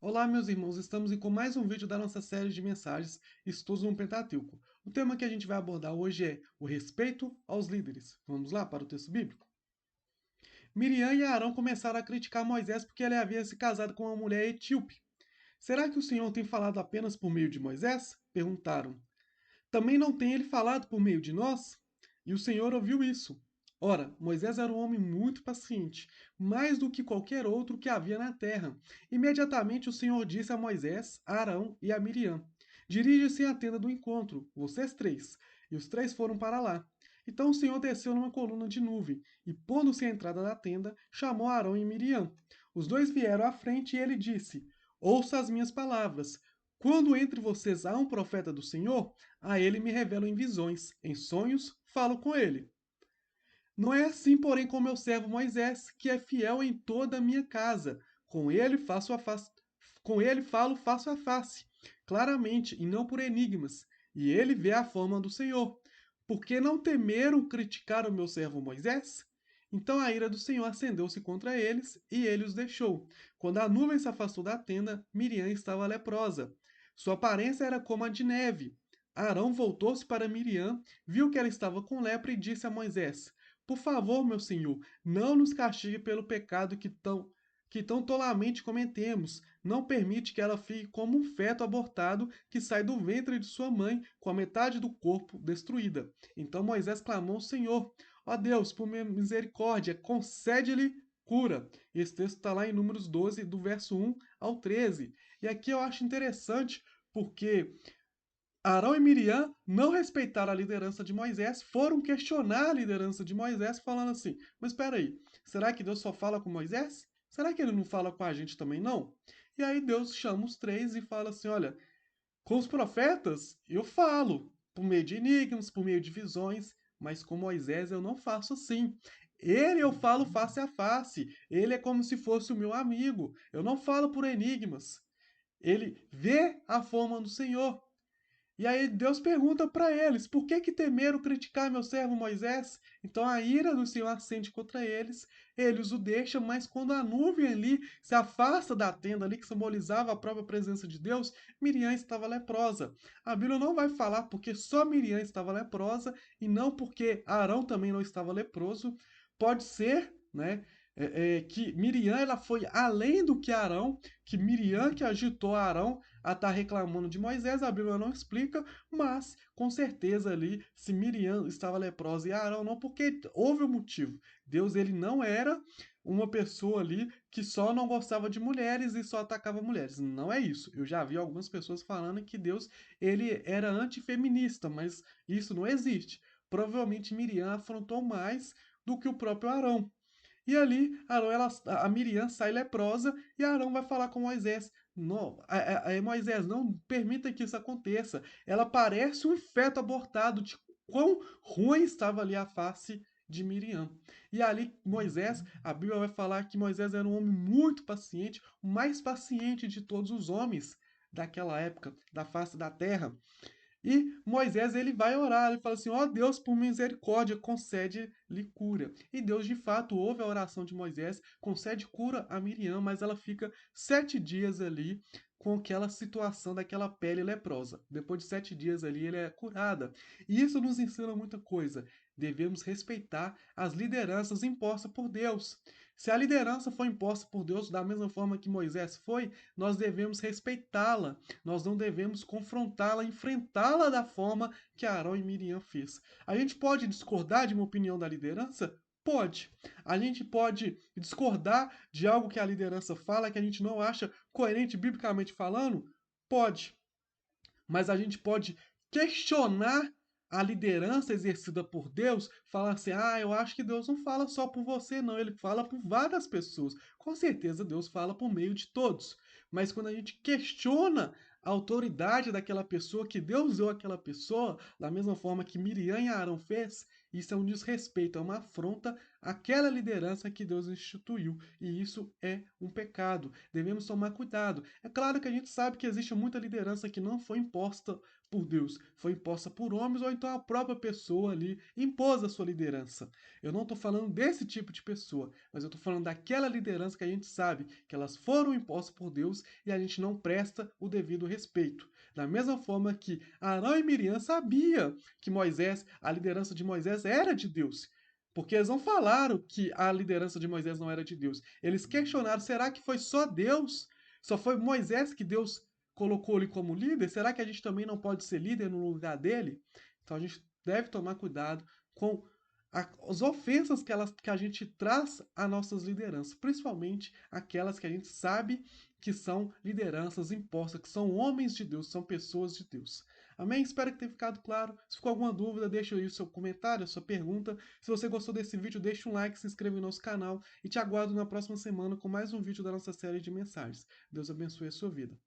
Olá, meus irmãos, estamos com mais um vídeo da nossa série de mensagens Estudos no Pentateuco. O tema que a gente vai abordar hoje é o respeito aos líderes. Vamos lá para o texto bíblico? Miriam e Arão começaram a criticar Moisés porque ele havia se casado com uma mulher etíope. Será que o Senhor tem falado apenas por meio de Moisés? Perguntaram. Também não tem ele falado por meio de nós? E o Senhor ouviu isso. Ora, Moisés era um homem muito paciente, mais do que qualquer outro que havia na terra. Imediatamente o Senhor disse a Moisés, a Arão e a Miriam: Dirige-se à tenda do encontro, vocês três. E os três foram para lá. Então o Senhor desceu numa coluna de nuvem e, pondo-se à entrada da tenda, chamou Arão e Miriam. Os dois vieram à frente e ele disse: Ouça as minhas palavras. Quando entre vocês há um profeta do Senhor, a ele me revelo em visões, em sonhos falo com ele. Não é assim, porém, com meu servo Moisés, que é fiel em toda a minha casa. Com ele faço a face, com ele falo face a face, claramente e não por enigmas, e ele vê a forma do Senhor. Por que não temeram criticar o meu servo Moisés? Então a ira do Senhor acendeu-se contra eles, e ele os deixou. Quando a nuvem se afastou da tenda, Miriam estava leprosa. Sua aparência era como a de neve. Arão voltou-se para Miriam, viu que ela estava com lepra e disse a Moisés: Por favor, meu senhor, não nos castigue pelo pecado que tão tolamente cometemos. Não permite que ela fique como um feto abortado que sai do ventre de sua mãe com a metade do corpo destruída. Então Moisés clamou ao Senhor: Ó Deus, por minha misericórdia, concede-lhe cura. Esse texto está lá em Números 12, do verso 1 ao 13. E aqui eu acho interessante porque Arão e Miriam não respeitaram a liderança de Moisés, foram questionar a liderança de Moisés, falando assim: Mas espera aí, será que Deus só fala com Moisés? Será que ele não fala com a gente também não? E aí Deus chama os três e fala assim: Olha, com os profetas eu falo, por meio de enigmas, por meio de visões, mas com Moisés eu não faço assim. Ele eu falo face a face, ele é como se fosse o meu amigo, eu não falo por enigmas. Ele vê a forma do Senhor. E aí Deus pergunta para eles: por que que temeram criticar meu servo Moisés? Então a ira do Senhor acende contra eles, eles o deixam, mas quando a nuvem ali se afasta da tenda ali que simbolizava a própria presença de Deus, Miriam estava leprosa. A Bíblia não vai falar porque só Miriam estava leprosa e não porque Arão também não estava leproso. Pode ser, né? Que Miriam ela foi além do que Arão, que Miriam que agitou Arão a estar reclamando de Moisés, a Bíblia não explica, mas com certeza ali, se Miriam estava leprosa e Arão não, porque houve um motivo. Deus ele não era uma pessoa ali que só não gostava de mulheres e só atacava mulheres. Não é isso. Eu já vi algumas pessoas falando que Deus ele era antifeminista, mas isso não existe. Provavelmente Miriam afrontou mais do que o próprio Arão. E ali, Arão, a Miriam sai leprosa e Arão vai falar com Moisés. Não, Moisés, não permita que isso aconteça. Ela parece um feto abortado, de quão ruim estava ali a face de Miriam. E ali, Moisés, a Bíblia vai falar que Moisés era um homem muito paciente, o mais paciente de todos os homens daquela época, da face da terra. E Moisés ele vai orar, ele fala assim: ó Deus, por misericórdia, concede-lhe cura. E Deus de fato ouve a oração de Moisés, concede cura a Miriam, mas ela fica 7 dias ali com aquela situação daquela pele leprosa. Depois de 7 dias ali, ele é curada. E isso nos ensina muita coisa. Devemos respeitar as lideranças impostas por Deus. Se a liderança foi imposta por Deus da mesma forma que Moisés foi, nós devemos respeitá-la. Nós não devemos confrontá-la, enfrentá-la da forma que Arão e Miriam fez. A gente pode discordar de uma opinião da liderança? Pode. A gente pode discordar de algo que a liderança fala que a gente não acha coerente biblicamente falando? Pode. Mas a gente pode questionar a liderança exercida por Deus, falar assim: ah, eu acho que Deus não fala só por você, não, ele fala por várias pessoas. Com certeza Deus fala por meio de todos. Mas quando a gente questiona a autoridade daquela pessoa, que Deus deu àquela pessoa, da mesma forma que Miriam e Arão fez, isso é um desrespeito, é uma afronta aquela liderança que Deus instituiu, e isso é um pecado. Devemos tomar cuidado. É claro que a gente sabe que existe muita liderança que não foi imposta por Deus, foi imposta por homens ou então a própria pessoa ali impôs a sua liderança. Eu não estou falando desse tipo de pessoa, mas eu estou falando daquela liderança que a gente sabe que elas foram impostas por Deus e a gente não presta o devido respeito. Da mesma forma que Arão e Miriam sabia que Moisés, a liderança de Moisés era de Deus. Porque eles não falaram que a liderança de Moisés não era de Deus. Eles questionaram: será que foi só Deus? Só foi Moisés que Deus colocou ele como líder? Será que a gente também não pode ser líder no lugar dele? Então a gente deve tomar cuidado com as ofensas que a gente traz às nossas lideranças, principalmente aquelas que a gente sabe que são lideranças impostas, que são homens de Deus, são pessoas de Deus. Amém? Espero que tenha ficado claro. Se ficou alguma dúvida, deixa aí o seu comentário, a sua pergunta. Se você gostou desse vídeo, deixa um like, se inscreva no nosso canal e te aguardo na próxima semana com mais um vídeo da nossa série de mensagens. Deus abençoe a sua vida.